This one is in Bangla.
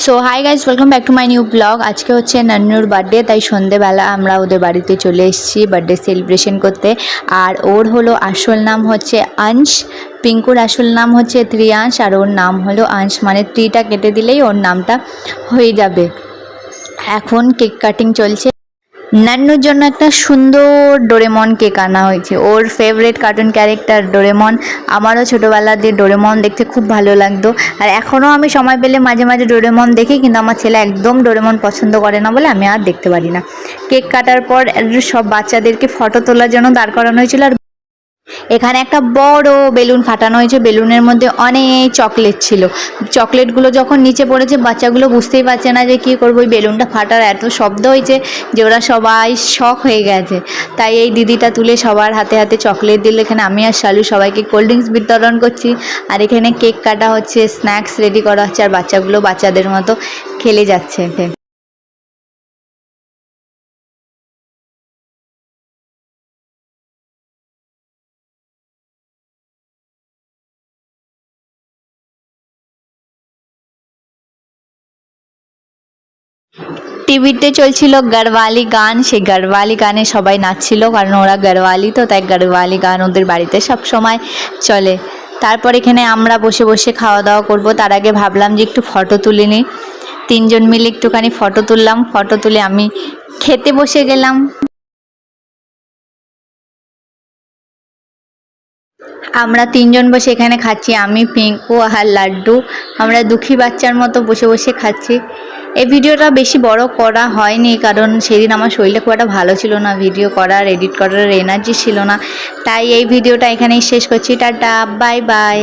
So hi guys, welcome back to my new blog. আজকে হচ্ছে নান্নুর বার্থডে, তাই সন্ধেবেলা আমরা ওদের বাড়িতে চলে এসেছি বার্থডে সেলিব্রেশন করতে। আর ওর হলো আসল নাম হচ্ছে অংশ, পিঙ্কুর আসল নাম হচ্ছে ত্রিয়াংশ, আর ওর নাম হলো অংশ, মানে ত্রিটা কেটে দিলেই ওর নামটা হয়ে যাবে। এখন কেক কাটিং চলছে। নান্নুর জন্য একটা সুন্দর ডোরেমন কেক আনা হয়েছে, ওর ফেভারিট কার্টুন ক্যারেক্টার ডোরেমন। আমারও ছোটোবেলা দিয়ে ডোরেমন দেখতে খুব ভালো লাগতো, আর এখনও আমি সময় পেলে মাঝে মাঝে ডোরেমন দেখি, কিন্তু আমার ছেলে একদম ডোরেমন পছন্দ করে না বলে আমি আর দেখতে পারি না। কেক কাটার পর সব বাচ্চাদেরকে ফটো তোলার জন্য দাঁড় করানো হয়েছিল, আর এখানে একটা বড় বেলুন ফাটানো হয়েছে, বেলুনের মধ্যে অনেক চকলেট ছিল। চকলেটগুলো যখন নিচে পড়েছে বাচ্চাগুলো বুঝতেই পারছে না যে কী করবো, ওই বেলুনটা ফাটার এত শব্দ হয়েছে যে ওরা সবাই শক হয়ে গেছে। তাই এই দিদিটা তুলে সবার হাতে হাতে চকলেট দিল। এখানে আমি আর শালু সবাইকে কোল্ড ড্রিঙ্কস বিতরণ করছি, আর এখানে কেক কাটা হচ্ছে, স্ন্যাক্স রেডি করা হচ্ছে, আর বাচ্চাগুলো বাচ্চাদের মতো খেলে যাচ্ছে। টিভিতে চলছিল গড়ওয়ালি গান, সেই গড়ওয়ালি গানে সবাই নাচছিল, কারণ ওরা গড়ওয়ালি, তো তাই গড়ওয়ালি গান ওদের বাড়িতে সব সময় চলে। তারপর এখানে আমরা বসে বসে খাওয়া দাওয়া করব, তার আগে ভাবলাম যে একটু ফটো তুলে নিই। তিনজন মিলে একটুখানি ফটো তুললাম, ফটো তুলে আমি খেতে বসে গেলাম। আমরা তিনজন বসে এখানে খাচ্ছি, আমি, পিঙ্কু আর লাড্ডু। আমরা দুঃখী বাচ্চার মতো বসে বসে খাচ্ছি। এই ভিডিওটা বেশি বড় করা হয়নি, কারণ সেদিন আমার শরীরটা খুব একটা ভালো ছিল না, ভিডিও করার এডিট করার এনার্জি ছিল না। তাই এই ভিডিওটা এখানেই শেষ করছি। Tata, bye bye.